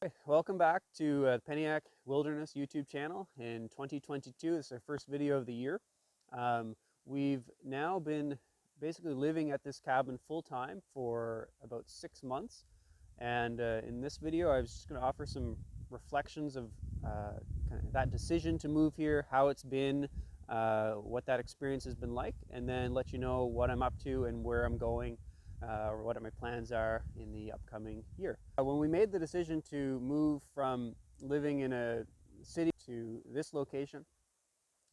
Hey, welcome back to Peniac Wilderness YouTube channel in 2022. This is our first video of the year. We've now been basically living at this cabin full time for about 6 months. And in this video, I was just going to offer some reflections of kind of that decision to move here, how it's been, what that experience has been like, and then let you know what I'm up to and where I'm going or what my plans are in the upcoming year. When we made the decision to move from living in a city to this location,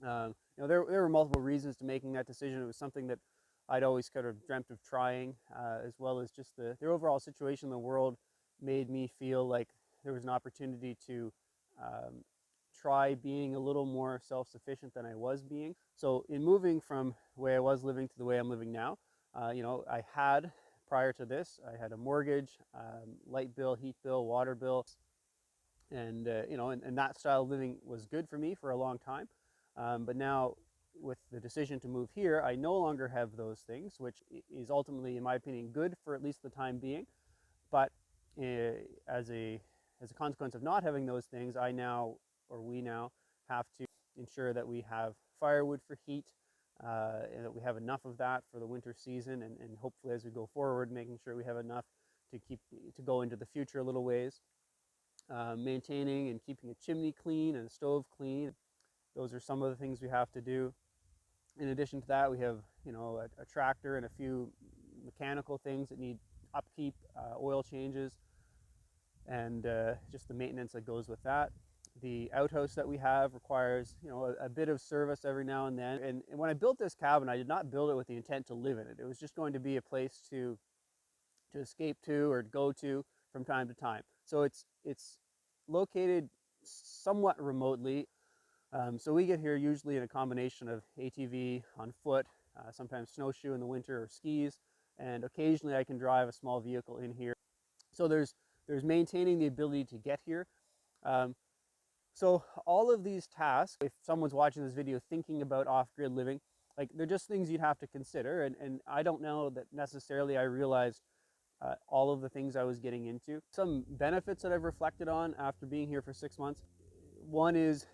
there were multiple reasons to making that decision. It was something that I'd always kind of dreamt of trying, as well as just the overall situation in the world made me feel like there was an opportunity to um, try being a little more self-sufficient than I was being. So in moving from the way I was living to the way I'm living now, I had, prior to this, I had a mortgage, light bill, heat bill, water bill, and that style of living was good for me for a long time. But now, with the decision to move here, I no longer have those things, which is ultimately, in my opinion, good for at least the time being. But as a consequence of not having those things, we now have to ensure that we have firewood for heat, and that we have enough of that for the winter season, and hopefully as we go forward, making sure we have enough to go into the future a little ways. Maintaining and keeping a chimney clean and a stove clean. Those are some of the things we have to do. In addition to that, we have a tractor and a few mechanical things that need upkeep, oil changes, and just the maintenance that goes with that. The outhouse that we have requires a bit of service every now and then. And when I built this cabin, I did not build it with the intent to live in it. It was just going to be a place to escape to or go to from time to time. So it's located somewhat remotely. So we get here usually in a combination of ATV, on foot, sometimes snowshoe in the winter, or skis, and occasionally I can drive a small vehicle in here. So there's maintaining the ability to get here. Um, so all of these tasks, if someone's watching this video thinking about off-grid living, like they're just things you'd have to consider. And I don't know that necessarily I realized all of the things I was getting into. Some benefits that I've reflected on after being here for 6 months. One is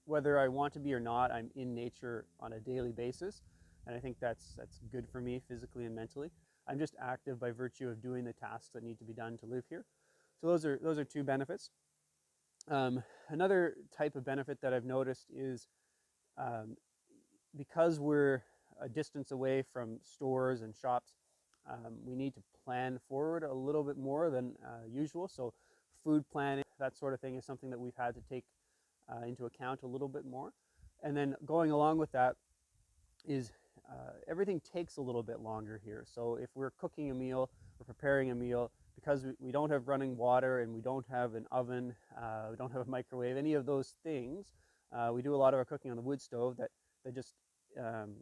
whether I want to be or not, I'm in nature on a daily basis. And I think that's good for me physically and mentally. I'm just active by virtue of doing the tasks that need to be done to live here. So those are two benefits. Another type of benefit that I've noticed is um, because we're a distance away from stores and shops, we need to plan forward a little bit more than usual. So food planning, that sort of thing, is something that we've had to take into account a little bit more. And then going along with that is everything takes a little bit longer here. So if we're cooking a meal or preparing a meal, because we don't have running water and we don't have an oven, we don't have a microwave, any of those things, we do a lot of our cooking on the wood stove that just um,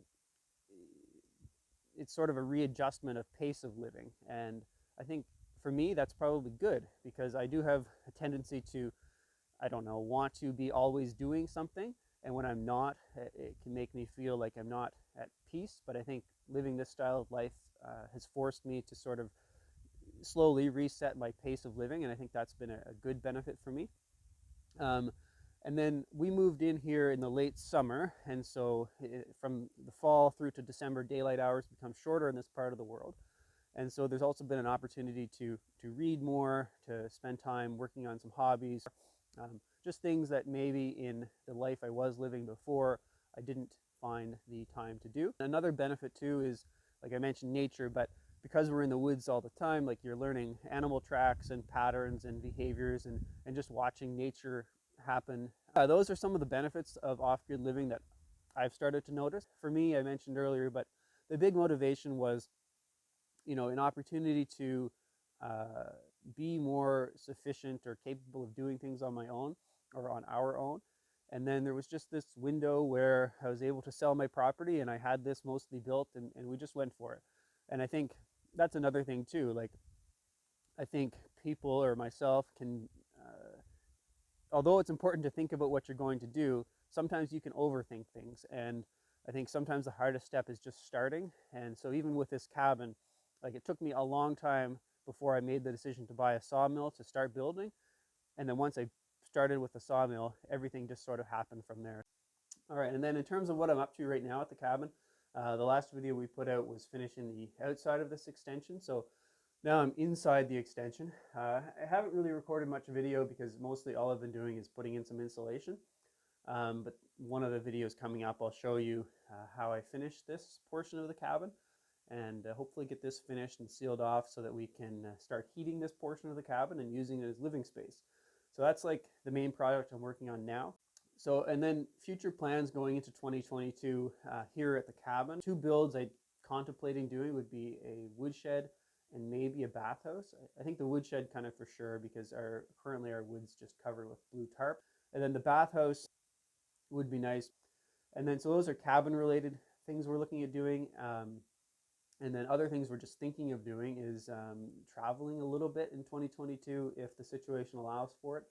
it's sort of a readjustment of pace of living. And I think for me, that's probably good, because I do have a tendency to, I don't know, want to be always doing something. And when I'm not, it can make me feel like I'm not at peace. But I think living this style of life has forced me to sort of slowly reset my pace of living. And I think that's been a good benefit for me. Um, and then we moved in here in the late summer, and so from the fall through to December, daylight hours become shorter in this part of the world. And so there's also been an opportunity to read more, to spend time working on some hobbies, just things that maybe in the life I was living before I didn't find the time to do. Another benefit too is, like I mentioned, nature, but because we're in the woods all the time, like you're learning animal tracks and patterns and behaviors, and just watching nature happen. Those are some of the benefits of off-grid living that I've started to notice. For me, I mentioned earlier, but the big motivation was, an opportunity to uh, be more sufficient or capable of doing things on my own or on our own. And then there was just this window where I was able to sell my property, and I had this mostly built, and we just went for it. And I think that's another thing too. Like, I think people or myself can, although it's important to think about what you're going to do, sometimes you can overthink things. And I think sometimes the hardest step is just starting. And so even with this cabin, like, it took me a long time before I made the decision to buy a sawmill to start building. And then once I started with the sawmill, everything just sort of happened from there. All right, and then in terms of what I'm up to right now at the cabin, the last video we put out was finishing the outside of this extension. So now I'm inside the extension. I haven't really recorded much video because mostly all I've been doing is putting in some insulation. But one of the videos coming up, I'll show you how I finished this portion of the cabin, and hopefully get this finished and sealed off so that we can start heating this portion of the cabin and using it as living space. So that's like the main project I'm working on now. So, and then future plans going into 2022 here at the cabin. Two builds I contemplating doing would be a woodshed and maybe a bathhouse. I think the woodshed kind of for sure, because currently our wood's just covered with blue tarp. And then the bathhouse would be nice. And then so those are cabin related things we're looking at doing. And then other things we're just thinking of doing is traveling a little bit in 2022 if the situation allows for it.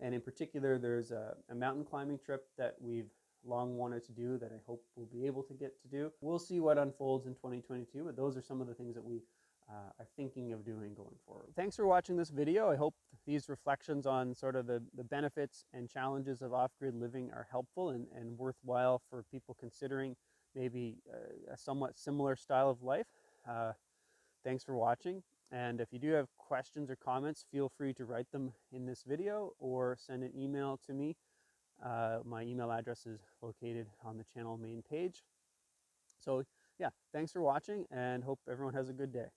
And in particular, there's a mountain climbing trip that we've long wanted to do that I hope we'll be able to get to do. We'll see what unfolds in 2022, but those are some of the things that we are thinking of doing going forward. Thanks for watching this video. I hope these reflections on sort of the benefits and challenges of off-grid living are helpful and worthwhile for people considering maybe a somewhat similar style of life. Thanks for watching. And if you do have questions or comments, feel free to write them in this video or send an email to me. My email address is located on the channel main page. So yeah, thanks for watching and hope everyone has a good day.